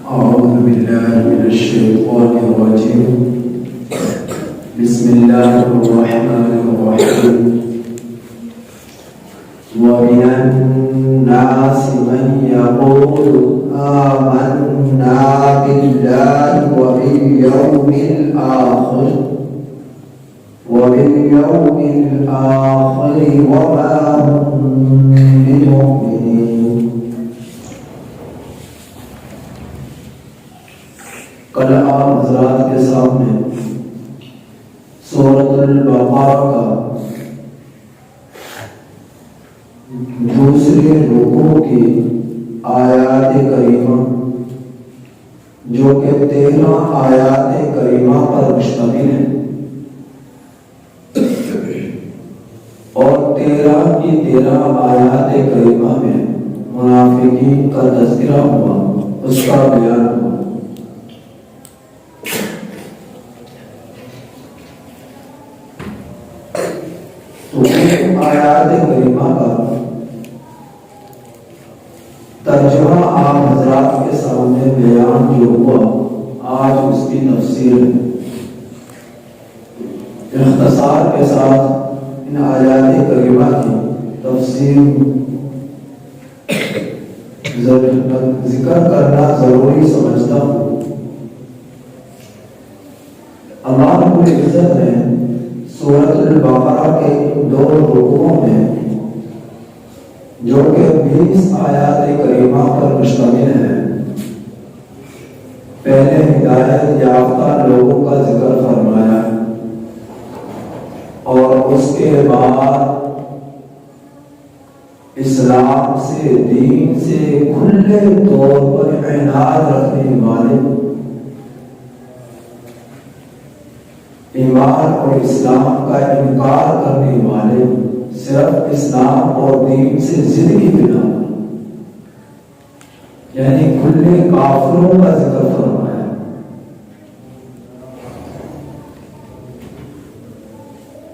أعوذ بالله من الشيطان الرجيم بسم الله الرحمن الرحيم ومن الناس من يقول آمنا بالله وباليوم الآخر وما هم بمؤمنين. کل آپ حضرات کے سامنے سورۃ البقرہ کا دوسرے رکوع کی آیات کریمہ جو کہ 13 آیات کریمہ پر مشتمل ہے اور 13 کی 13 آیات کریمہ میں منافقین کا تذکرہ ہوا، اس کا بیان ہوا۔ آیات کریمہ کا ترجمہ آپ حضرات کے سامنے بیان جو ہوا، آج اس کی تفسیر اختصار کے ساتھ ان آیات کریمہ کی تفسیر ذکر کرنا ضروری سمجھتا ہوں۔ اللہ رب العزت نے سورۃ البقرہ کے دو رکوعوں میں جو کہ 20 آیات کریمہ پر مشتمل ہیں، پہلے ہدایت یافتہ لوگوں کا ذکر فرمایا اور اس کے بعد اسلام سے، دین سے کھلے طور پر عنایت رکھنے والے، ایمان اور اسلام کا انکار کرنے والے، صرف اسلام اور دین سے ضد کی بنا یعنی کھلے کافروں کا ذکر فرمایا۔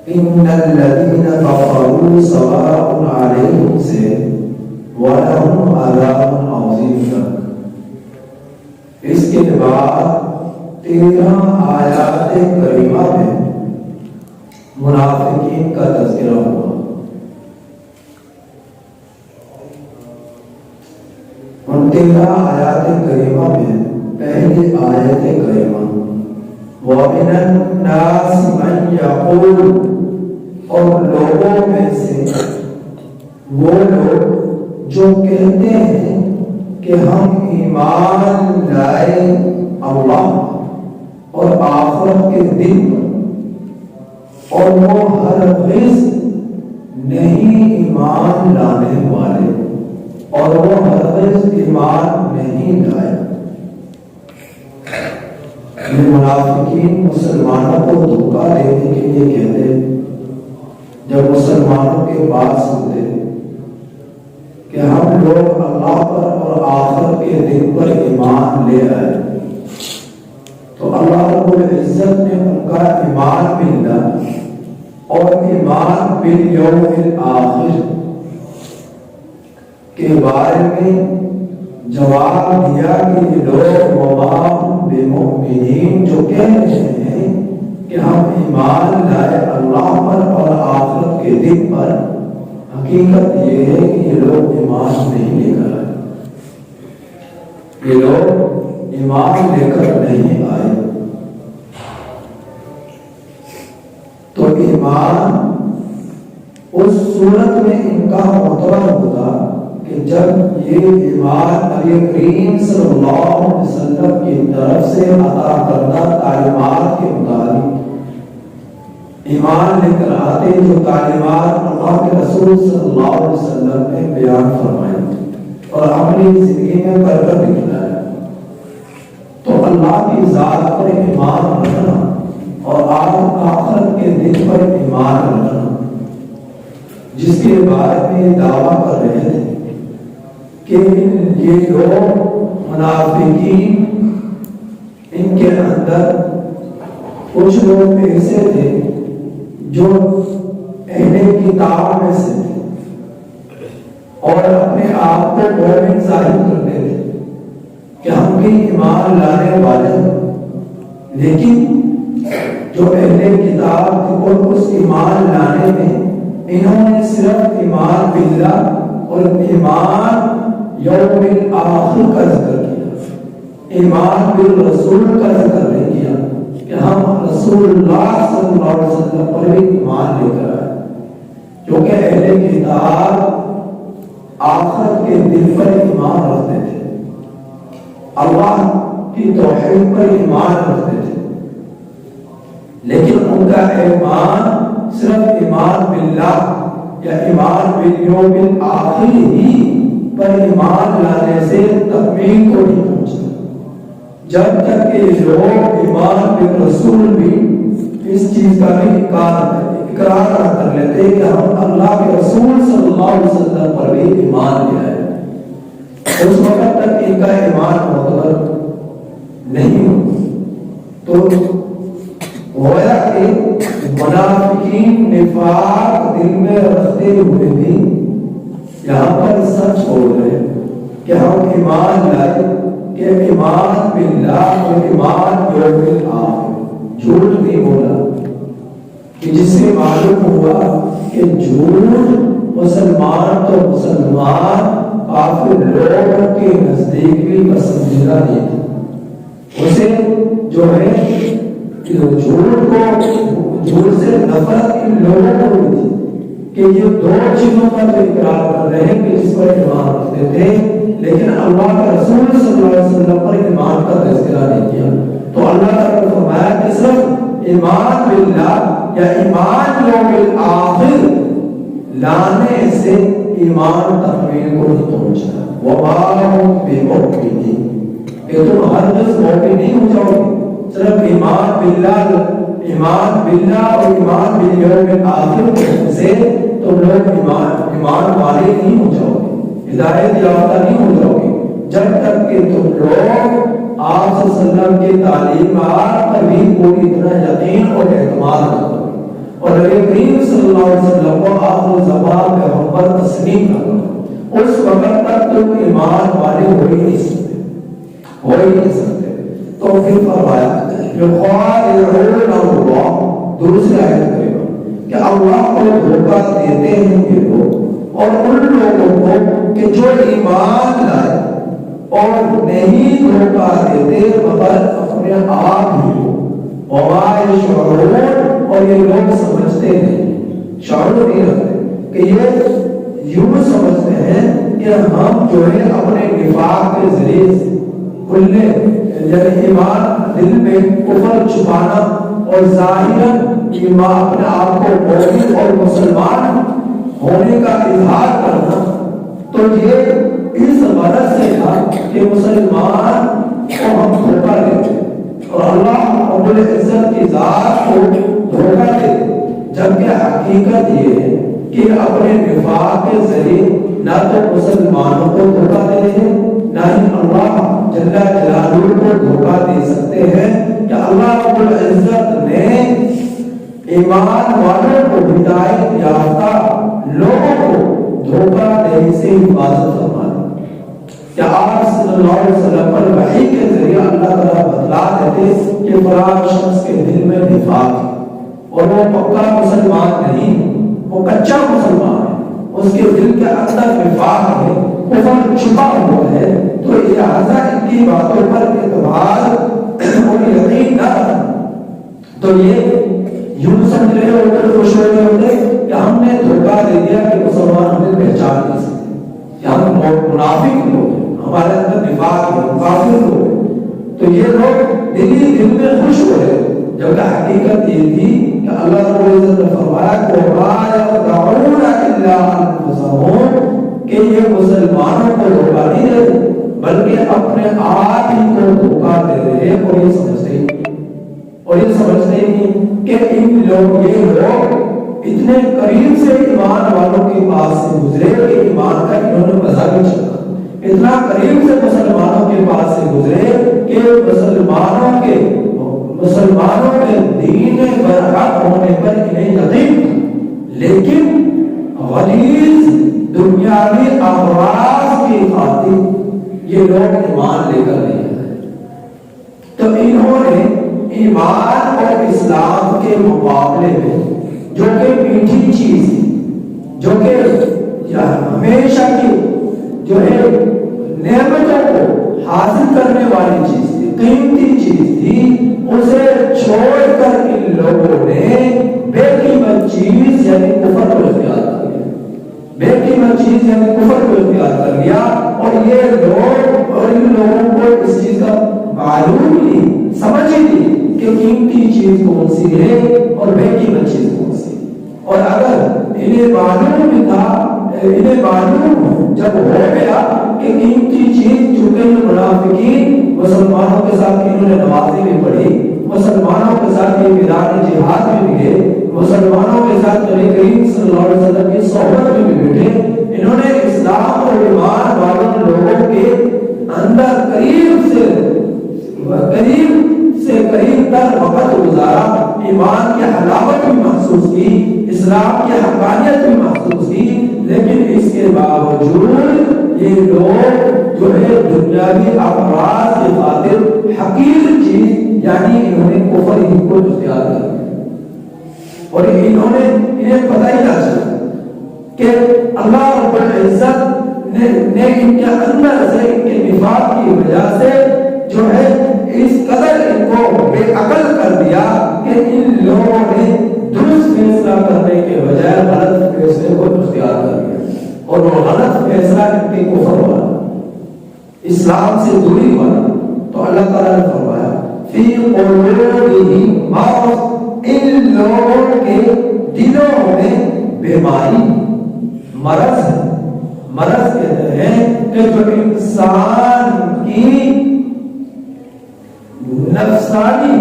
ان الذين كفروا سواء عليهم سے ولهم عذاب عظیم تک، اس کے بعد 13 آیات کریمہ میں منافقین کا تذکرہ ہوا۔ ان 13 آیات کریمہ میں پہلی آیت کریمہ وَمِنَ النَّاسِ مَن يَقُولُ، اور لوگوں میں سے وہ لوگ جو کہتے ہیں کہ ہم ایمان لائے اللہ اور آخرت کے دن پر، اور وہ ہرگز نہیں ایمان لانے والے، اور وہ ہرگز ایمان نہیں لائے۔ یہ منافقین مسلمانوں کو دھوکہ دینے کے لیے کہتے، جب مسلمانوں کے بات سنتے کہ ہم لوگ اللہ پر اور آخرت کے دن پر ایمان لے آئے، تو اللہ رب العزت نے ان کا ایمان باللہ اور ایمان بالیوم الآخر کے بارے میں جواب دیا کہ یہ لوگ وما ہم بمؤمنین، جو کہہ رہے ہیں کہ ہم ایمان لائے اللہ پر اور آخرت کے دن پر، حقیقت یہ ہے کہ یہ لوگ ایمان نہیں لے کر آئے، یہ لوگ ایمان لے کر نہیں آئے۔ تو ایمان اس صورت میں ان کا معتبر ہوگا کہ جب یہ ایمان نبی کریم صلی اللہ علیہ وسلم کی طرف سے عطا کردہ تعلیمات کے مطابق ایمان لے کر آتے، جو تعلیمات اللہ کے رسول صلی اللہ علیہ وسلم نے بیان فرمائے اور اپنی زندگی میں کر کر دکھلایا، تو اللہ کی ذات پر ایمان رکھنا اور آخرت کے دن پر ایمان رکھنا، جس کے بارے میں دعویٰ کر رہے تھے کہ یہ لوگ منافقین، ان کے اندر کچھ لوگ ایسے تھے جو اہل کتاب میں سے تھے اور اپنے آپ کو مومن ظاہر کرتے تھے، کہ ہم بھی ایمان لانے والے، لیکن جو اہل کتاب تھے اور اس ایمان لانے میں انہوں نے صرف ایمان باللہ اور ایمان یوم الآخر کا ذکر کیا، ایمان بالرسول کا ذکر نہیں کیا کہ ہم رسول اللہ صلی اللہ علیہ وسلم پر بھی ایمان لے کر آئے، کیونکہ اہل کتاب آخرت کے دل پر ایمان رکھتے تھے، اللہ کی توحید پر ایمان رکھتے تھے، لیکن ان کا ایمان صرف ایمان باللہ یا ایمان بالیوم الآخر ہی پر ایمان لانے سے تکمیل کو نہیں پہنچتا، جب تک کہ لوگ ایمان بالرسول بھی اس چیز کا بھی اقرار کر لیتے کہ ہم اللہ کے رسول صلی اللہ علیہ وسلم پر بھی ایمان لے آئے، اس وقت تک ان کا ایمان معتبر نہیں ہو۔ تو گویا کہ منافقین نفاق دل میں رکھتے ہوئے بھی یہاں پر سچ بول رہے کہ ہم ایمان لائے، کہ ایمان باللہ اور ایمان یوم الآخر، جھوٹ نہیں بولا، کہ جس سے معلوم ہوا کہ جھوٹ مسلمان تو مسلمان کافر لوگوں کے نزدیک بھی پسندیدہ نہیں تھا، اسے جو ہے جھوٹ سے نفرت ان لوگوں کو بھی تھی کہ یہ دو چیزوں کا تو اقرار کر رہے ہیں کہ جس پر ایمان رکھتے تھے، لیکن اللہ کے رسول صلی اللہ علیہ وسلم پر ایمان کا تذکرہ نہیں کیا۔ تو اللہ تعالیٰ نے فرمایا کہ صرف ایمان باللہ یا ایمان یوم الآخر لانے سے ایمان تکمیل کو نہیں پہنچتا۔ وَمَا هُمْ بِمُؤْمِنِينَ، کہ تم ہرگز مومن نہیں ہو جاؤ گے، صرف ایمان باللہ اور ایمان بالیوم الآخر سے تم لوگ ایمان والے نہیں ہو جاؤ گے، ہدایت یافتہ نہیں ہو جاؤ گے، جب تک کہ تم لوگ آپ صلی اللہ علیہ وسلم کے تعلیمات پر بھی پوری طرح یقین اور اعتماد نہ کرو اور نبی کریم صلی اللہ علیہ وسلم کو آخر الزمان پیغمبر تسلیم نہ کرو، اس وقت تک تم ایمان والے ہو ہی نہیں سکتے۔ تو پھر فرمایا یخادعون اللہ، دوسری آیت کریمہ کہ اللہ کو دھوکہ دیتے ہیں یہ لوگ، اور ان لوگوں کو کہ جو ایمان لائے اور نہیں دھوکہ دیتے مگر اپنے آپ ہی کو، وما یشعرون، اور یہ لوگ سمجھتے نہیں، شعور نہیں رکھتے کہ یہ یوں سمجھتے ہیں کہ ہم جو ہے اپنے نفاق کے ذریعے سے کھلنے یعنی ایمان دل میں کفر چھپانا اور ظاہراً ایمان اپنے آپ کو مومن اور مسلمان ہونے کا اظہار کرنا، تو یہ اس غرض سے تھا کہ مسلمان کو ہم دھوکہ دیتے اور اللہ رب العزت کی ذات کو دھوکہ دیتے، جبکہ حقیقت یہ ہے کہ اپنے نفاق کے ذریعے نہ تو مسلمانوں کو دھوکہ دے رہے ہیں، نہ ہی اللہ جل جلالہ کو دھوکہ دے سکتے ہیں، کہ اللہ رب العزت نے ایمان والوں کو ہدایت یافتہ لوگوں کو دھوکہ دینے سے حفاظت فرمانا۔ کیا آپ صلی اللہ علیہ وسلم پر وحی کے ذریعے اللہ تعالیٰ بتلا دیتے کہ فلاں شخص کے دل میں نفاق ہے اور وہ پکا مسلمان نہیں، وہ کچا مسلمان ہے، اس کے دل کے اندر نفاق ہے، کفر چھپا ہوا ہے، تو لہٰذا ان کی باتوں پر اعتبار اور یقین نہ رکھنا۔ تو یہ یوں سمجھ رہے ہوتے خوش ہو رہے ہوتے کہ ہم نے دھوکہ دے دیا کہ مسلمان ہمیں پہچان نہیں سکتے، کہ ہم منافق لوگ ہیں، ہمارے اندر نفاق ہے، کافر لوگ ہیں۔ تو یہ لوگ دل میں خوش ہو رہے، جبکہ حقیقت یہ تھی کہ اللہ رب العزت نے فرمایا کہ یہ مسلمانوں کو دھوکہ نہیں دے رہے بلکہ اپنے آپ ہی کو دھوکہ دے رہے، اور یہ سمجھتے ہی کہ یہ لوگ اتنے قریب سے ایمان والوں کے پاس سے گزرے کہ ایمان کا انہوں نے مزہ بھی چکا، اتنا قریب سے مسلمانوں کے پاس سے گزرے کہ مسلمانوں کے دین برحق ہونے پر انہیں یقین تھا، لیکن غلیظ دنیاوی اغراض کی خاطر یہ لوگ ایمان لے کر نہیں تو انہوں نے ایمان اور اسلام کے مقابلے میں جو کہ میٹھی چیز تھی، جو کہ ہمیشہ کی جو ہے نعمتوں کو حاصل کرنے والی چیز تھی، قیمتی چیز تھی، اسے چھوڑ کر ان لوگوں نے بے قیمت چیز یعنی کفر کو اختیار کر لیا، بے قیمت چیز یعنی کفر کو اختیار کر لیا۔ اور یہ لوگ اور ان لوگوں کو اس چیز کا معلوم ہی نہیں، سمجھ ہی نہیں کہ قیمتی چیز کون سی ہے اور بے قیمت چیز کون سی۔ اور اگر انہیں معلوم بھی تھا، انہیں معلوم جب ہو گیا کہ قیمتی چیز، چونکہ منافقین مسلمانوں کے ساتھ انہوں نے نمازیں بھی پڑھی، مسلمانوں کے ساتھ یہ میدان جہاد میں بھی گئے، مسلمانوں کے ساتھ نبی کریم صلی اللہ علیہ وسلم کی صحبت میں بھی بیٹھے، انہوں نے اسلام اور ایمان والوں لوگوں کے اندر قریب قریب تر وقت گزارا، ایمان کی حلاوت بھی محسوس کی، اسلام کی حقانیت بھی محسوس کی، لیکن اس کے باوجود یہ لوگ جو ہے دنیاوی اغراض کی خاطر حقیر چیز یعنی انہوں نے کفر ہی کو اختیار کر لیا، اور انہیں پتہ ہی نہ چلا کہ اللہ رب العزت نے ان کے اندر سے ان کے نفاق کی وجہ سے جو ہے اس قدر ان کو بے عقل کر دیا کہ ان لوگوں نے درست فیصلہ کرنے کے بجائے غلط فیصلے کو اختیار کر لیا، اور وہ غلط فیصلہ ان کے کفر والا، اسلام سے دوری والا۔ تو اللہ تعالیٰ نے فرمایا فی قلوبہم مرض، ان لوگوں کے دلوں میں بیماری، مرض کہتے ہیں کہ جو انسان کی نفسانی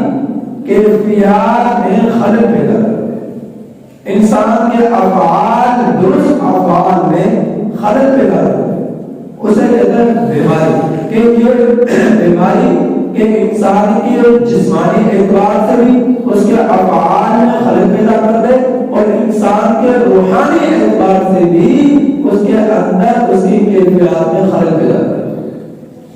کیفیات میں خلل پیدا کرتے، انسان کے افعال، درست افعال میں خلل پیدا کرتے، اسے کہتے ہیں بیماری۔ کہ یہ بیماری کہ انسان کی جسمانی اعتبار سے بھی اس کے افعال میں خلل پیدا کر دے، اور انسان کے روحانی اعتبار سے بھی اس کے اندر اس کی کیفیات میں خلل پیدا کر دے،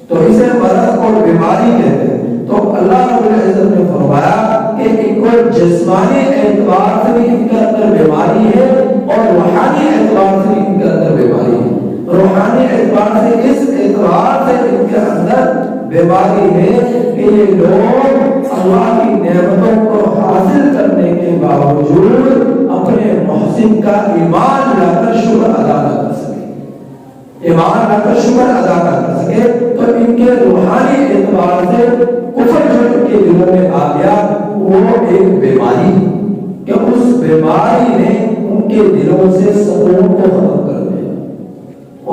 تو اسے مرض اور بیماری کہتے ہیں۔ تو اللہ رب العزت نے فرمایا کہ ان کو جسمانی اعتبار سے بھی ان کے اندر بیماری ہے، اور روحانی اعتبار سے بھی ان کے اندر بیماری ہے۔ روحانی اعتبار سے اس اعتبار سے ان کے اندر بیماری ہے کہ یہ لوگ اللہ کی نعمتوں کو حاصل کرنے کے باوجود اپنے محسن کا ایمان لا کر شکر ادا نہ کر سکے، ایمان لا کر شکر ادا نہ کر سکے، تو ان کے روحانی اعتبار سے کفر جو ان کے دلوں میں آ گیا وہ ایک بیماری کہ اس بیماری نے ان کے دلوں سے سکون کو ختم کر دیا،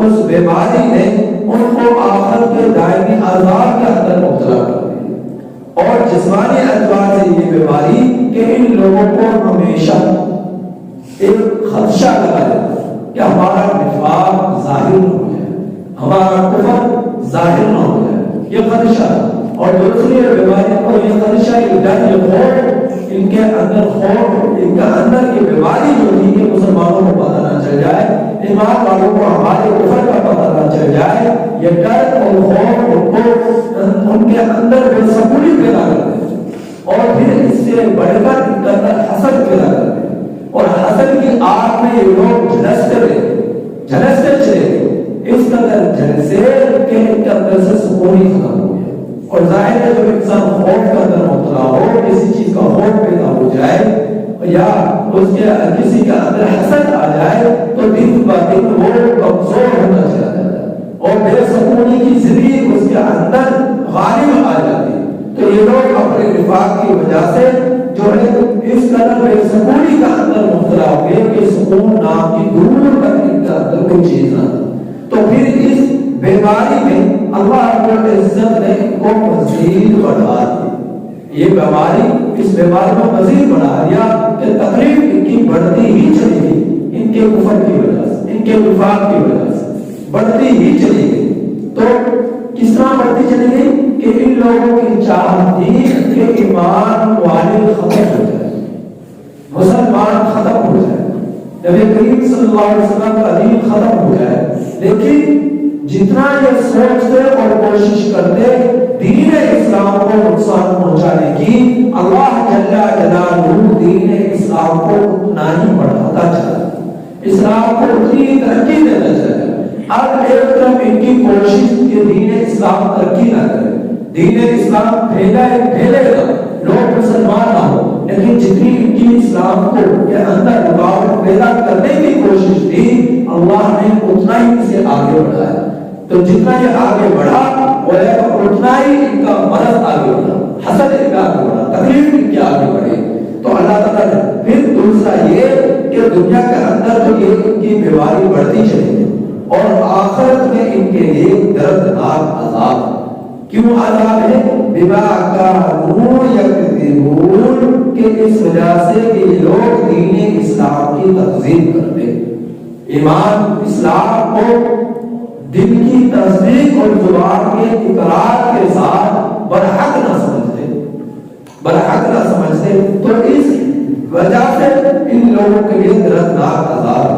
اس بیماری نے ان کو آخرت کے دائمی عذاب کے اندر مبتلا کر دیا۔ اور جسمانی اعتبار سے یہ بیماری کہ ان لوگوں کو ہمیشہ ایک خدشہ لگا دیتا کہ ہمارا نفاق ظاہر نہ ہو جائے، ہمارا کفر ظاہر نہ ہو جائے، یہ خدشہ۔ اور دوسری بیماری کو یہ خدشہ، یہ ڈر، یہ خوف، ان کے اندر خوف، ان کا اندر یہ بیماری جو تھی کہ مسلمانوں کو پتہ نہ چل جائے، ایمان والوں کو ہمارے کفر کا پتہ نہ چل جائے، یہ ڈر اور خوف ان کے اندر بے سکونی پیدا کر دے، اور پھر اس سے بڑھ کر ان کے اندر حسد پیدا کر دے، اور حسد کی آگ میں یہ لوگ جھلستے چلے، اس قدر جھلسے کہ ان کے اندر سے سکون ہی ختم ہو گیا۔ اور ظاہر ہے جب انسان خوف کے اندر مبتلا ہو، کسی چیز کا خوف پیدا ہو جائے یا اس کے کسی کے اندر حسد آ جائے تو دن بہ دن وہ کمزور ہوتا چلا جاتا ہے، اور بے سکونی کی زندگی اس کے اندر غالب آ جاتی ہے۔ تو یہ لوگ اپنے نفاق کی وجہ سے جو ہے اس قدر بے سکونی کا اندر مبتلا ہو گئے کہ سکون نام کی دور تک ان کا اندر کوئی چیز نہ تھی۔ تو پھر اس بیماری میں اللہ رب العزت نے ان کو مزید بڑھا دی، یہ بیماری اس بیماری کو مزید بڑھا دیا کہ تکلیف ان کی بڑھتی ہی چلی گئی، ان کے کفر کی وجہ سے، ان کے نفاق کی وجہ سے بڑھتی ہی چلی گئی۔ تو کس طرح بڑھتی چلی گئی کہ ان لوگوں کی چاہت تھی کہ ایمان والے ختم ہو جائے، مسلمان ختم ہو جائے، نبی کریم صلی اللہ علیہ وسلم کا دین ختم ہو جائے، لیکن جتنا یہ سوچتے اور کوشش کرتے دین اسلام کو نقصان اسلام کو اتنی ترقی دینا چاہے. اب ایک طرف ان کی کوشش کہ دین اسلام ترقی نہ کرے, دین اسلام پھیلے گا, لوگ مسلمان نہ ہو, لیکن جتنی ان کی اسلام کو کے اندر رکاوٹ پیدا کرنے کی کوشش تھی, اللہ نے اتنا ہی اسے آگے بڑھایا. تو جتنا یہ آگے بڑھا اتنا ہی ان کا مرض آگے بڑھا, حسد ان کا آگے بڑھا, تکلیف ان کی آگے بڑھی. تو اللہ تعالیٰ نے پھر دوسرا یہ کہ دنیا کے اندر تو یہ ان کی بیماری بڑھتی چلی گئی, اور آخرت میں ان کے لیے دردناک عذاب. کیوں عذاب ہے؟ بما کانوا یکذبون, کہ اس وجہ سے کہ لوگ دین اسلام کی تکذیب کرتے, ایمان اسلام کو دل کی تصدیق اور زبان کے اقرار کے ساتھ برحق نہ سمجھتے, تو اس وجہ سے ان لوگوں کے لیے دردناک عذاب ہے.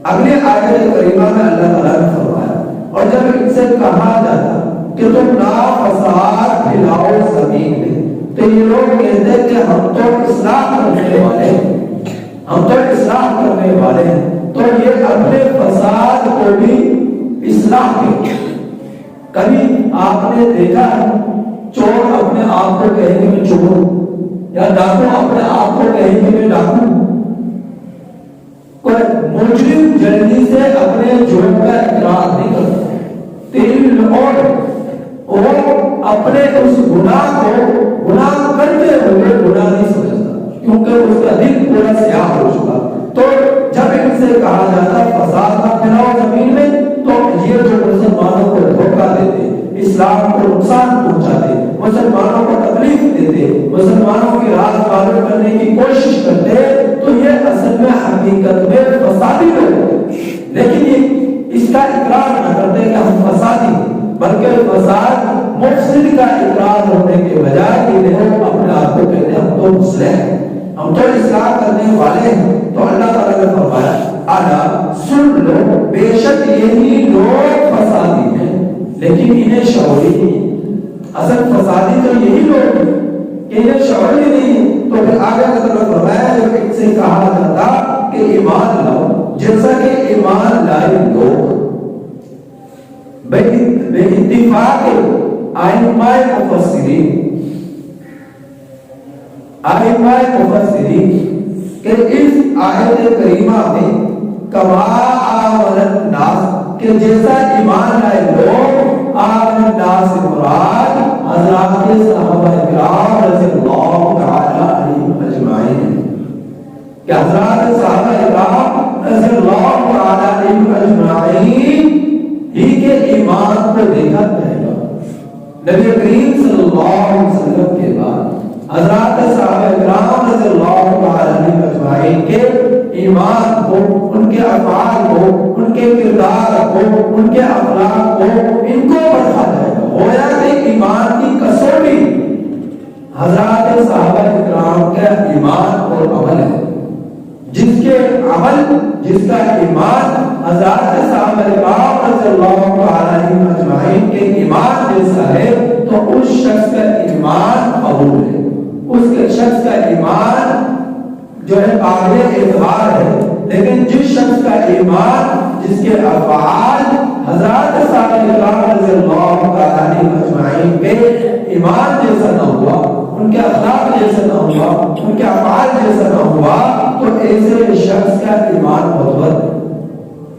اگلے آیت کریمہ میں اللہ تعالیٰ نے فرمایا, اور جب ان سے کہا جاتا کہ تم نا فساد پھیلاؤ زمین میں, تو یہ لوگ کہتے ہیں کہ ہم تو اصلاح کرنے والے ہیں, تو یہ اپنے فساد کو بھی اصلاح کے. کبھی آپ نے دیکھا چور اپنے آپ کو کہیں کہ میں چور ہوں, یا ڈاکو اپنے آپ کو کہیں کہ میں ڈاکو ہوں. کوئی مجرم جلدی سے اپنے جرم کا اقرار نہیں کرتا, اور اپنے اس گناہ کو گناہ کرتے ہوئے گناہ نہیں سمجھتا, کیونکہ اس کا دل پورا سیاہ ہو چکا. تو جب ان سے کہا جاتا فساد نہ پھیلاؤ زمین میں, تو یہ جو مسلمانوں کو دھوکہ دیتے, اسلام کو نقصان پہنچاتے, مسلمانوں کو تکلیف دیتے, مسلمانوں کی راز معلوم کرنے کی کوشش کرتے, تو یہ اصل میں حقیقت میں فسادی لوگ ہوتے. لیکن یہ اس کا اقرار نہ کرتے کہ ہم فسادی, بلکہ فساد مفسد کا اقرار ہونے کے بجائے کہ وہ اپنے آپ کو کہتے ہیں ہم تو مصلح ہیں, ہم تو اصلاح کرنے والے ہیں. تو اللہ تعالیٰ نے فرمایا الا سن لو, بے شک یہی لوگ فسادی ہیں, لیکن انہیں شعور ہی نہیں. اصل فسادی تو یہی لوگ ہیں کہ انہیں شعور ہی نہیں. تو پھر آگے اللہ تعالیٰ نے فرمایا جب ان سے کہا جاتا کہ ایمان لاؤ, جیسا کہ ایمان لائے لوگ بے اتفاق ائمہ مفسرین کہ اس آیت کریمہ میں کما آمن الناس, کہ جیسا ایمان لائے لوگ, آمن الناس مراد حضرات صحابہ کرام رضی اللہ تعالی عنہم اجمعین, کہ حضرات صحابہ کرام رضی اللہ تعالی عنہم اجمعین ہی کے ایمان کو دیکھا جائے گا. نبی کریم صلی اللہ علیہ وسلم کے بعد حضرات صحابہ کرام رضی اللہ تعالی عنہم اجمعین کے ایمان کو, ان کے افعال کو, ان کے کردار کو, ان کے اخلاق کو, ان کو پرکھا جائے گا. گویا کہ ایمان کی کسوٹی حضرات صحابہ کرام کا ایمان اور عمل ہے. جس کے عمل, جس کا ایمان حضرات صحابہ کرام رضی اللہ تعالی عنہم اجمعین کے ایمان جیسا ہے, تو اس شخص کا ایمان قبول ہے, اس کے شخص کا ایمان جو ہے قابل اعتبار ہے. لیکن جس شخص کا ایمان, جس کے افعال حضرات صحابہ کرام رضی اللہ تعالی عنہم اجمعین کے ایمان جیسا نہ ہوا, ان کے اخلاق جیسا نہ ہوا, ان کے افعال جیسا نہ ہوا, تو ایسے شخص کا ایمان معتبر ہے.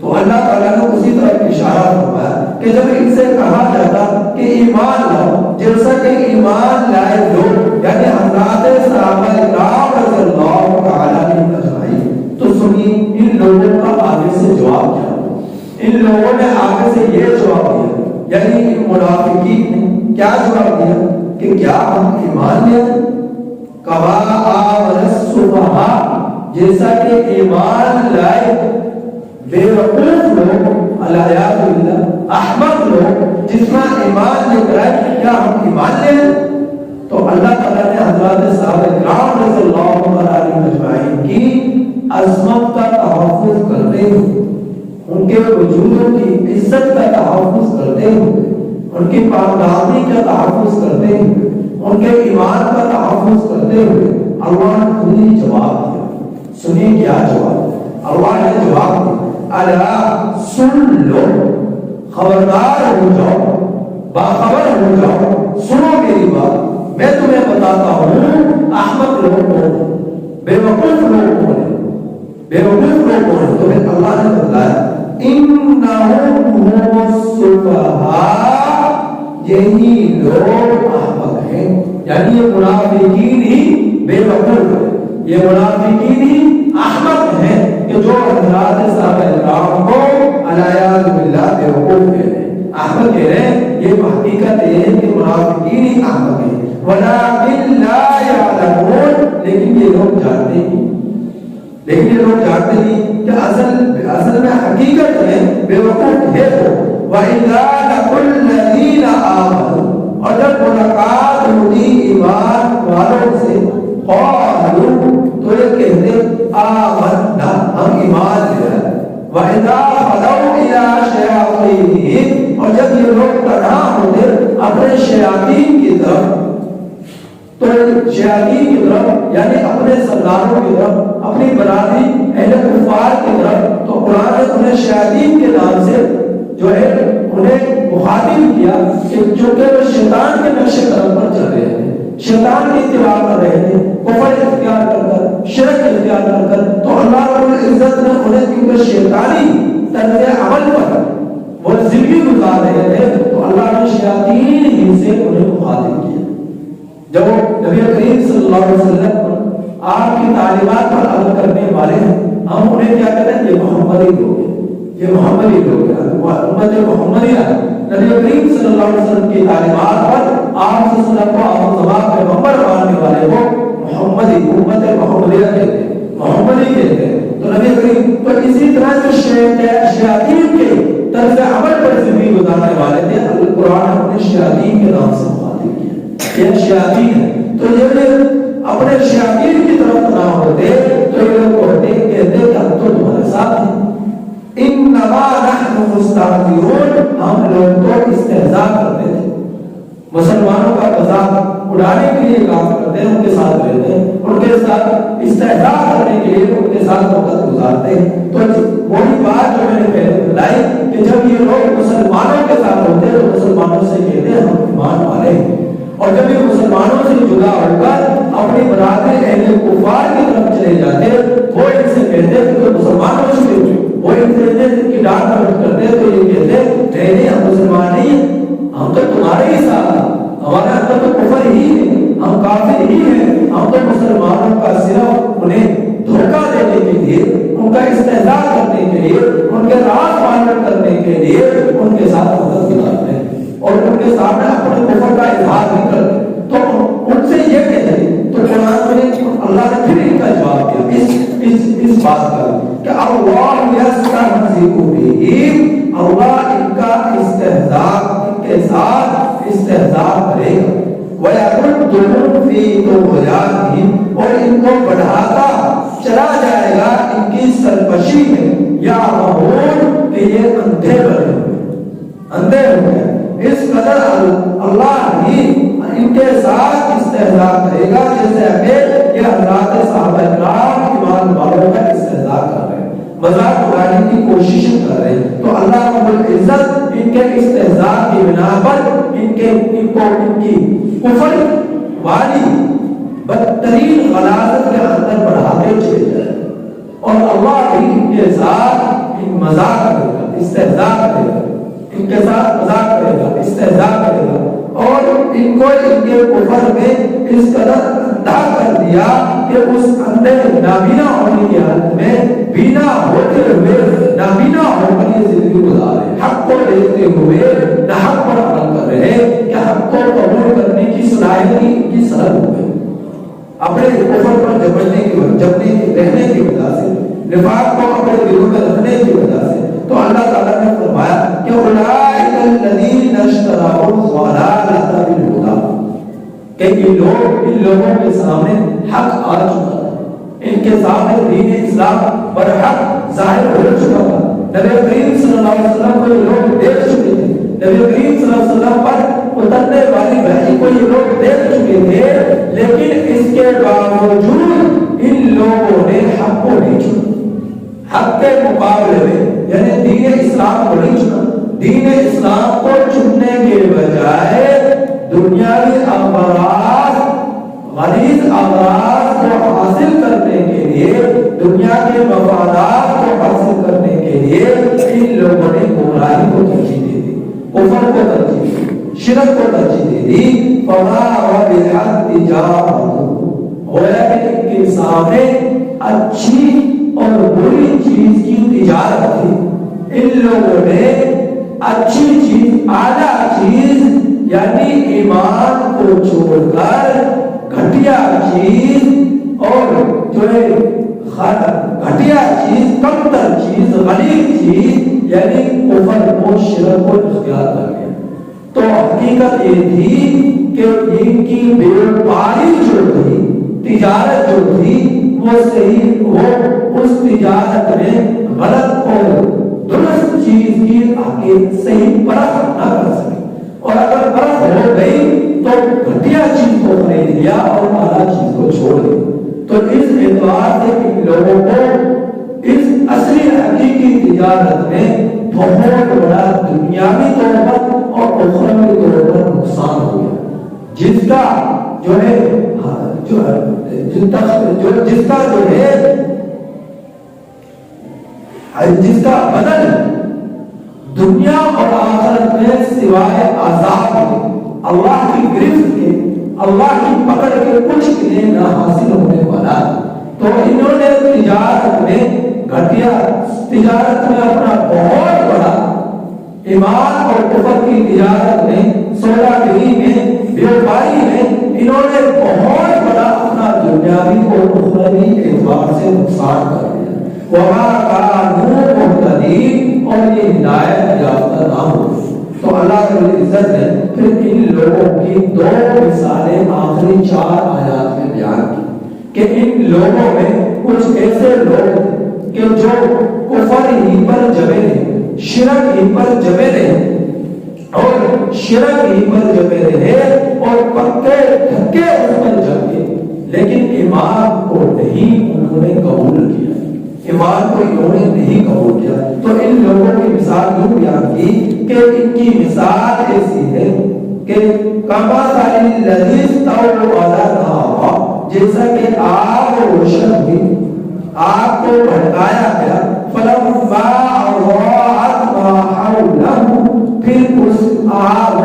تو اللہ تعالیٰ نے اسی طرح اشارہ فرمایا کہ جب ان سے کہا جاتا کہ ایمان لاؤ, جیسا کہ ایمان لائے لوگ, یعنی حضرات صحابہ کرام رضی اللہ تعالی عنہم اجمعین, تو سنیے ان لوگوں کا آگے سے جواب کیا ہوا. ان لوگوں نے آگے سے یہ جواب دیا, یعنی ان منافقین نے کیا جواب دیا کہ کیا ہم ایمان لیں؟ کما آمن السفہاء, جیسا کہ ایمان لائے بے وقوف لوگ, العیاذ باللہ احمق لوگ, جس میں ایمان لے کر آئے کہ کیا ہم ایمان لیں؟ تو اللہ تعالیٰ نے حضرات صحابہ کرام رضی اللہ علیہ اجمعین کی عظمت کا تحفظ کرتے ہوئے, ان کے وجود کی عزت کا تحفظ کرتے ہوئے, ان کی پاکدامنی کا تحفظ کرتے ہوئے, ان کے ایمان کا تحفظ کرتے ہوئے اللہ نے خود ہی جواب دیا. سنیے کیا جواب. اللہ نے جواب دیا الا سن لو، خبردار ہو جاؤ، باخبر ہو جاؤ، سنو میری بات، میں تمہیں بتاتا ہوں احمق لوگ کون ہیں، بے وقوف لوگ کون ہیں، بے وقوف لوگ کون ہیں۔ تو پھر اللہ نے بتایا انہم هم السفہاء، یہی لوگ احمق ہیں، یعنی یہ منافقین ہی بے وقوف ہیں، یہ منافقین ہی احمق ہیں کہ جو حضرات صحابہ کرام کو علیہ باللہ بے وقوف کہتے ہیں، احمق کہہ رہے ہیں۔ یہ حقیقت یہ ہے کہ منافقین ہی احمق ہیں، ولکن لا یعلمون، لیکن یہ لوگ جانتے نہیں، لیکن یہ لوگ جانتے نہیں کہ اصل میں حقیقت میں بے وقوف ہے وہ۔ وَإِذَا لَقُوا الَّذِينَ آمَنُوا، اور جب ملاقات ہوتی ایمان والوں سے، قالوا، تو یہ کہتے آمنا، ہم ایمان لے آئے۔ وَإِذَا خَلَوْا إِلَىٰ شَيَاطِینِهِمْ، اور جب یہ لوگ تنہا ہوتے اپنے شیاطین کی طرف، تو شیاطین کی طرف یعنی اپنے سرداروں کی طرف، اپنی برادری اہل کفار کی طرف، تو قرآن نے انہیں شیاطین کے نام سے جو ہے انہیں مخاطب کیا کہ چونکہ وہ شیطان کے نقش قدم پر چل رہے تھے، شیطان کی اتباع کر رہے تھے، کفر اختیار کر شرک اختیار کر، تو اللہ رب العزت نے انہیں کیونکہ شیطانی طرز عمل پر وہ زندگی گزار رہے تھے، تو اللہ نے شیاطین ہی سے انہیں مخاطب کیا۔ جب نبی کریم صلی اللہ علیہ وسلم آپ کی تعلیمات پر عمل کرنے والے ہیں، ہم انہیں کیا کہتے ہیں؟ یہ محمدی لوگ ہیں، یہ محمدی لوگ ہیں، امت محمدیہ۔ نبی کریم صلی اللہ علیہ وسلم کی تعلیمات پر آپ صلی اللہ علیہ وسلم کو آپ زبان پیغمبر ماننے والے کو محمدی، امت محمدیہ کہتے ہیں، محمدی کہتے ہیں۔ تو نبی کریم تو اسی طرح سے شیاطین کے طرز عمل پر زندگی گزارنے والے تھے، قرآن نے انہیں شیاطین کے نام سے مخاطب کیا، یہ شیاطین ہے۔ تو یہ اپنے شیاطین کی طرف نہ ہوتے تو یہ لوگ کہتے کہ ہم تو تمہارے ساتھ ہیں، انما نحن مستهزئون، ہم لوگ تو استہزاء کرتے تھے، مسلمانوں کا مذاق اڑانے کے لیے کام کرتے ہیں، ان کے ساتھ رہتے ہیں، ان کے ساتھ استہزاء کرنے کے لیے ان کے ساتھ وقت گزارتے ہیں۔ تو وہی بات جو میں نے پہلے بتائی کہ جب یہ لوگ مسلمانوں کے ساتھ ہوتے ہیں تو مسلمانوں سے کہتے ہیں ہم ایمان والے ہیں، اور جب یہ مسلمانوں سے جدا ہو کر اپنی برادری اہل کفار کی طرف چلے جاتے وہ ان سے کہتے ہیں کہ مسلمانوں سے وہ ان کی ڈانٹ پرٹ کرتے ہیں، تو یہ کہتے ہیں ہم مسلمان نہیں، ہم تو تمہارے ہی ساتھ ہیں، ہمارے اندر تو کفر ہی ہے، ہم کافر ہی ہیں، ہم تو مسلمانوں کا صرف انہیں دھوکہ دینے کے لیے، ان کا استہزاء کرنے کے لیے، ان کے راز معلوم کرنے کے لیے ان کے ساتھ وقت گزارتے ہیں اور ان کے سامنے اپنے کفر کا اظہار نہیں کرتے، تو ان سے یہ کہتے ہیں۔ تو قرآن میں اللہ نے پھر ان کا جواب دیا اس بات کا کہ اللہ یستہزئ بہم، اللہ ان کا استہزاء، ان کے ساتھ استہزاء کرے گا، وَيَمُدُّهُمْ فِي طُغْيَانِهِمْ، اور ان کو بڑھاتا چلا جائے گا ان کی سرکشی میں، یعمہون کہ یہ اندھے بنے اندھے ہو گئے، اس قدر اللہ ہی ان کے ساتھ استہزاء کرے گا جیسے کہ یہ حضرات صحابہ کرام ایمان والوں کا استہزاء کر رہے ہیں، مذاق اڑانے کی کوشش کر رہے ہیں۔ تو اللہ رب العزت ان کے استہزاء کی بنا پر ان کی کفر والی بدترین غلاظت کے اندر بڑھاتے چلے جائیں، اور اللہ بھی ان کے ساتھ مذاق کرے گا، استہزاء کرے گا، ان کے ساتھ مذاق کرے گا، استہزاء کرے گا، اور ان کو ان کے کفر میں اس قدر اندھا کر دیا کہ اس اندھے نابینا ہونے کی حالت میں بینا ہوتے ہوئے نابینا ہو کر یہ زندگی گزارے، حق کو دیکھتے ہوئے نہ حق پر عمل کر رہے کہ حق کو قبول کرنے کی صلاحیت ان کی سلب ہو گئی، اپنے کفر پر رہنے کی وجہ سے، نفاق کو اپنے دلوں میں رکھنے کی وجہ سے۔ تو اللہ تعالیٰ نے فرمایا کہ اولئک الذین اشتروا الضلالۃ بالہدی، کہ ان لوگوں کے سامنے حق آ چکا تھا، ان کے سامنے دین اسلام برحق ظاہر ہو چکا تھا، نبی کریم صلی اللہ علیہ وسلم کو یہ لوگ دیکھ چکے تھے، نبی کریم صلی اللہ علیہ وسلم پر اترنے والی وحی کو یہ لوگ دیکھ چکے تھے، لیکن اس کے باوجود ان لوگوں نے حق کو نہیں چھوڑا، حق کے مقابلے میں اسلام کو نہیں چنا. دین اسلام کو چننے کے بجائے دنیاوی اغراض، غلیظ اغراض کو حاصل کرنے کے لیے، دنیا کے مفادات کو حاصل کرنے کے لیے ان لوگوں نے گمراہی کو ترجیح دے دی، کفر کو ترجیح دی، شرک کو ترجیح دے دی. فما ربحت تجارتهم، گویا کہ ان کے سامنے اچھی اور بری چیز کی تجارت تھی. ان لوگوں نے اچھی چیز، اعلیٰ چیز یعنی ایمان کو چھوڑ کر گھٹیا چیز اور جو ہے گھٹیا چیز، کمتر چیز، غلیظ چیز یعنی کفر و شرک کو اختیار کر لیا. تو حقیقت یہ تھی کہ ان کی بیوپاری جو تھی، تجارت جو تھی، وہ صحیح، وہ اس تجارت میں غلط اور درست چیز کی صحیح پرکھ نہ کر سکے، اور اگر پرکھ ہو گئی تو گھٹیا چیز کو خرید لیا اور اعلیٰ چیز کو چھوڑ دیا. تو اس اعتبار سے ان لوگوں کو اس اصلی حقیقی تجارت میں بہت بڑا دنیاوی طور پر اور اخروی طور پر نقصان ہو گیا، جس کا جو ہے جس کا بدل دنیا اور آخرت میں سوائے عذاب کے، اللہ کی گرفت کے، اللہ کی پکڑ کے کچھ کے نہ حاصل ہونے والا. تو انہوں نے تجارت میں گھٹیا، تجارت میں اپنا بہت بڑا ایمان اور کفر کی تجارت میں، سوداگری میں، بیوپاری میں انہوں نے بہت بڑا اپنا دنیاوی اور اخروی اعتبار سے نقصان کر دیا. وَمَا كَانُوا مُهْتَدِينَ، اور یہ ہدایت یافتہ نہ ہوئے. تو اللہ رب العزت نے پھر ان لوگوں کی دو مثالیں آخری 4 آیات میں بیان کی کہ ان لوگوں میں کچھ ایسے لوگ کہ جو کفر ہی پر جمے رہے، شرک ہی پر جمے رہے اور شرک ہی پر جمے رہے اور پکے دھکے اس پر جم گئے، لیکن ایمان کو نہیں انہوں نے قبول کیا، ایمان کو انہوں نے نہیں قبول کیا. تو ان لوگوں کی مثال یوں بیان کی کہ ان کی مثال ایسی ہے کہ کمثل الذی استوقد نارا، جیسا کہ آگ روشن ہوئی، آگ کو بھڑکایا گیا، فلما اضاءت ما حولہ، پھر اس آگ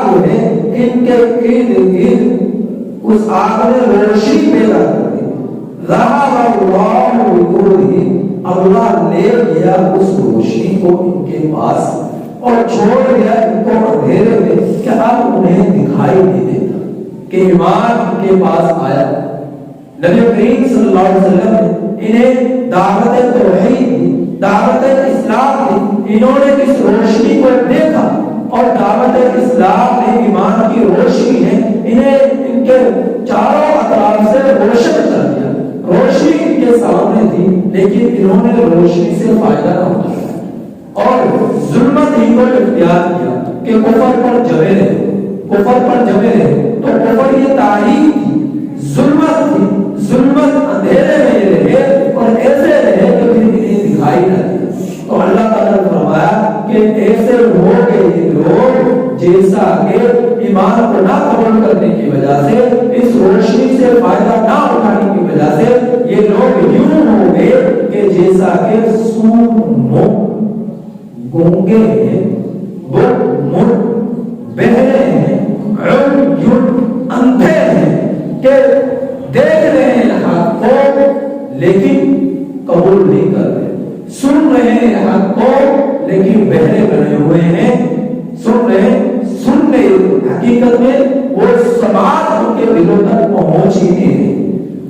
جو ہے ان کے ارد گرد اس آگ نے روشنی پیدا کر دی. ذهب اللہ بنورہم، اللہ لے گیا اس روشنی کو ان کے پاس اور چھوڑ گیا ان کو اندھیرے میں کہ اب انہیں دکھائی نہیں دیتا کہ ایمان ان کے پاس آیا. نبی کریم صلی اللہ علیہ وسلم نے انہیں دعوت توحید دی، دعوت اسلام دی. انہوں نے اس روشنی کو دیکھا اور دعوت اسلام نے، ایمان کی روشنی نے انہیں ان کے چاروں اطراف سے روشن کر دیا. روشنی ان کے سامنے تھی لیکن انہوں نے روشنی سے فائدہ نہ اٹھایا اور ظلمت ہی کو اختیار کیا کہ کفر پر جمے رہے، کفر پر جمے رہے. تو کفر یہ تاریخ تھی، ظلمت تھی، ظلمت اندھیرے میں رہے اور ایسے رہے کہ پھر انہیں دکھائی نہ دیا. تو اللہ تعالیٰ نے فرمایا کہ ایسے ہو گئے یہ لوگ جیسا کہ ایمان کو نہ قبول کرنے کی وجہ سے، اس روشنی سے فائدہ نہ اٹھانے کی وجہ سے یہ لوگ یوں ہو گئے کہ جیسا کہ صم، گونگے ہیں، بکم، بہرے ہیں، عمی، اندھے ہیں کہ دیکھ رہے ہیں حق کو لیکن قبول نہیں کر رہے، سن رہے ہیں حق کو لیکن بہرے بنے ہوئے ہیں. سن رہے ہیں، سننے حقیقت میں وہ سماعت ان کے دلوں تک پہنچ ہی نہیں رہی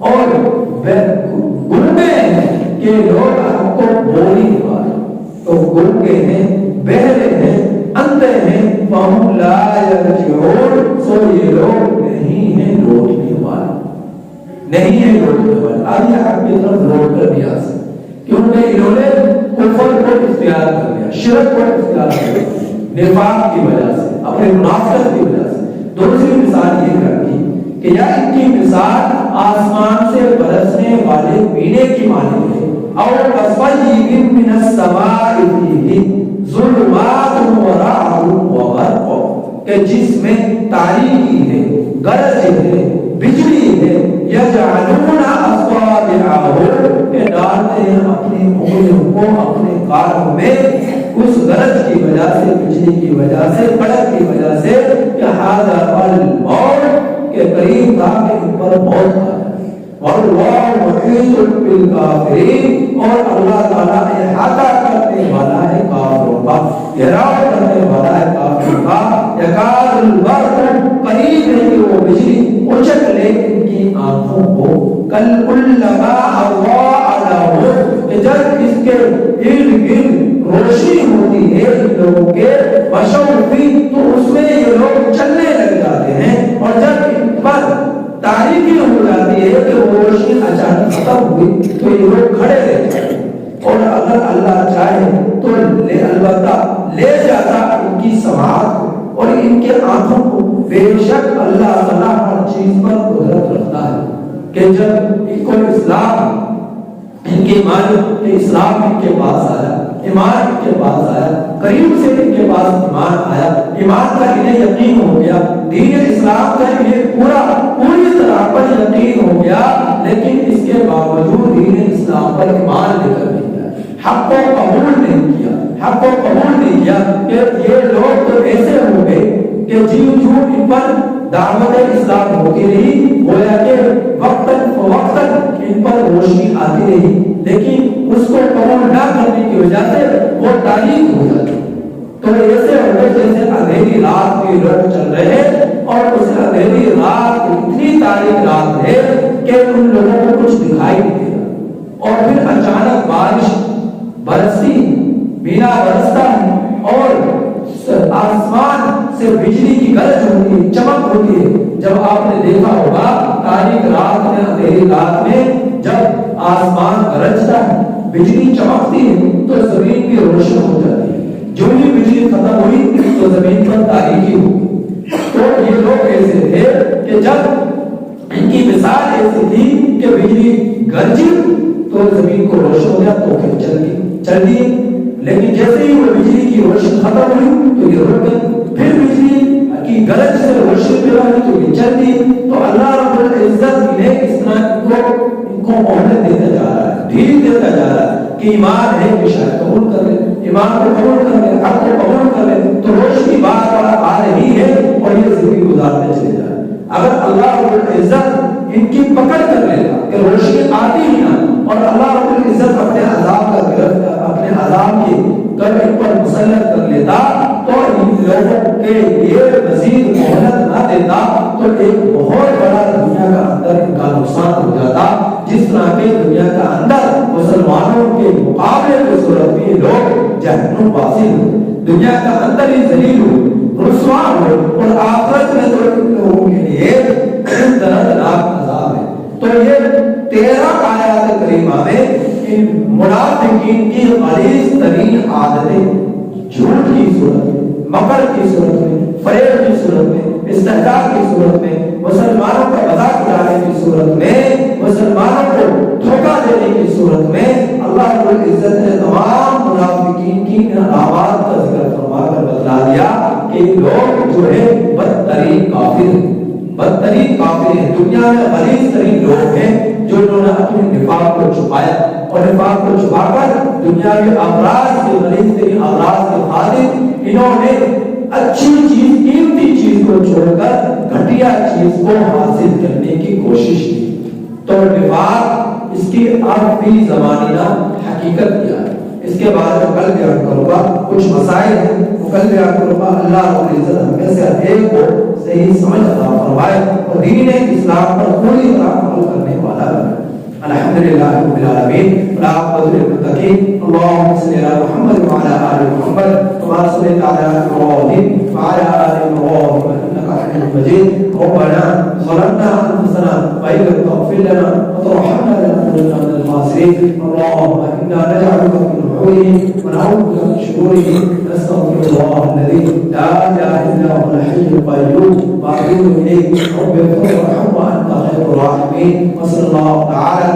اور گنگے ہیں کہ لوگ حق کو بول ہی نہیں پا رہے. تو گنگے ہیں، بہرے ہیں، اندھے ہیں، فَهُمْ لَا يَرْجِعُونَ، سو یہ لوگ نہیں ہیں لوٹنے والے، نہیں ہیں لوٹنے والے. آج حق کی طرف لوٹ کر نہیں آ سکتے کیونکہ انہوں نے کفر کو اختیار کر لیا، شرک کو اختیار کر لیا نفاق کی وجہ سے، اپنے منافقت کی وجہ سے. دوسری مثال یہ رکھی کہ یا ان کی مثال آسمان سے برسنے والے پینے کی مانند ہے، اور کصیب من السماء فیہ، ظلمات و رعد و برق، کہ جس میں تاریکی ہے، گرج ہے، بجلی ہے، یجعلون اصابعهم، کہ ڈالتے ہیں اپنی انگلیوں کو اپنے کانوں میں اس گرج کی وجہ سے، بجلی کی وجہ سے، کڑک کی وجہ سے، کہ ھذا الموت، کہ قریب تھا کہ ان پر موت آ جائے۔ واللہ محیط بالکافرین، اور اللہ تعالیٰ احاطہ کرنے والا ہے کافروں کا، گھیراؤ کرنے والا ہے کافروں کا۔ یکاد البرق، قریب ہے کہ وہ بجلی اچک لے ان کی آنکھوں کو، کلما اضاء لهم، کہ جب اس کے ارد گرد روشنی ہوتی ہے ان لوگوں کے، مشوا فیہ، تو اس میں یہ لوگ چلنے لگ جاتے ہیں، اور جب ان پر تاریکی ہو جاتی ہے کہ وہ روشنی اچانک ختم ہوئی تو یہ لوگ کھڑے رہ جاتے ہیں، اور اگر اللہ چاہے تو البتہ لے جاتا ان کی سماعت کو اور ان کے آنکھوں کو۔ بے شک اللہ تعالیٰ ہر چیز پر قدرت رکھتا ہے، کہ جب ان کو اسلام، ان کے ایمان کے اسلام ان کے پاس آیا، ایمان ان کے پاس آیا، قریب سے ان کے پاس ایمان آیا، ایمان کا انہیں یقین ہو گیا، دین اسلام کا انہیں پوری طرح پر یقین ہو گیا، لیکن اس کے باوجود دین اسلام پر ایمان لے کر نہیں گیا، حق کو قبول نہیں کیا، حق کو قبول نہیں کیا، کہ یہ لوگ تو ایسے ہو گئے کہ جیو ان پر دعوت اسلام ہوتی رہی، گویا کہ وقتاً فوقتاً ان پر روشنی آتی رہی، لیکن اس کو قبول نہ کرنے کی وجہ سے وہ تاریک ہو جاتی۔ تو ایسے ہو گئے جیسے اندھیری رات میں لوگ چل رہے ہیں، اور اس اندھیری رات اتنی تاریک رات ہے کہ ان لوگوں کو کچھ دکھائی نہیں دے رہا، اور پھر اچانک بارش برسی، مینا برستا ہے، اور آسمان سے بجلی کی گرج ہوتی ہے، چمک ہوتی ہے۔ جب آپ نے دیکھا ہوگا تاریک رات میں، اندھیری رات میں جب آسمان گرجتا ہے، بجلی چمکتی ہے، تو زمین کی روشن ہو جاتی ہے، جو ہی بجلی ختم ہوئی تو زمین پر تاریکی ہوئی۔ تو یہ لوگ ایسے تھے کہ جب ان کی مثال ایسی تھی کہ بجلی گرجی تو زمین کو روشن ہو گیا تو پھر چل دی، لیکن جیسے ہی وہ بجلی کی روشنی ختم ہوئی تو یہ رک گئی، پھر بجلی کی گرج سے روشنی پیدا ہوئی تو یہ چل دی۔ تو اللہ رب العزت انہیں اس طرح ان کو مہلت دیتا جا رہا ہے، ڈھیل دیتا جا رہا ہے کہ ایمان ہے کہ شاید قبول کر لے، ایمان کو قبول کر لے، حق کو قبول کر لے، تو روشنی بار بار آ رہی ہے اور یہ زندگی گزارنے چلے جا رہے ہیں۔ اگر اللہ رب العزت ان کی پکڑ کر لیتا کہ روشنی آتی ہی نہ، اور اللہ رب العزت اپنے عذاب کا گرفت، اپنے عذاب کی کر ان پر مسلط کر لیتا، تو ان لوگوں کے لیے مزید مہلت نہ دیتا تو ایک بہت بڑا دنیا کا اندر ان کا نقصان ہو جاتا، جس طرح کے دنیا کا اندر مسلمانوں کے مقابلے کی صورت میں لوگ جہنم واصل ہوئے، دنیا کا اندر ہی ذلیل ہوئے، رسوا ہوئے، اور آخرت میں تو ان لوگوں کے لیے دردناک عذاب ہے۔ تو یہ 13 آیات کریمہ میں ان منافقین کی غلیظ ترین عادتیں، جھوٹ کی صورت میں، مکر کی صورت میں، فریب کی صورت میں، استہزاء کی صورت میں، مسلمانوں کا مذاق اڑانے کی صورت میں، مسلمانوں کو دھوکہ دینے کی صورت میں، اللہ رب العزت نے تمام منافقین کی ان علامات کا ذکر فرما کر بتلا دیا کہ یہ لوگ جو ہے بدترین کافر ہیں، بدترین کافر ہیں، دنیا میں غلیظ ترین لوگ ہیں جو انہوں نے اپنے نفاق کو چھپایا، اور نفاق کو چھپا کر دنیاوی امراض کے غلیظ ترین امراض کے خاطر انہوں نے اچھی چیز، قیمتی چیز کو چھوڑ کر گھٹیا چیز کو حاصل کرنے کی کوشش کی۔ تو نفاق اس کی عربی زمانہ حقیقت کیا ہے، اس کے بعد میں کل بیان کروں گا، کچھ مسائل ہیں وہ کل بیان کروں گا۔ اللہ رب العزت ہم میں سے ہر ایک کو صحیح سمجھ عطا فرمائے اور دین اسلام پر پوری طرح عمل کرنے والا بنائے۔ الحمدللہ رب العالمین، والعاقبۃ للمتقین، اللهم صل علی محمد وعلی آل محمد كما صليت على ابراہیم وعلى آل ابراہیم انك حميد مجيد۔ ربنا ظلمنا انفسنا وان لم تغفر لنا وترحمنا لنكونن من الخاسرين، اللهم انا نجعلك في نحورهم ونعوذ بك من شرورهم، نستغفر الله الذي لا اله الا هو الحي القيوم واتوب اليه، رب اغفر وارحم وانت خير الراحمين، وصلى الله تعالى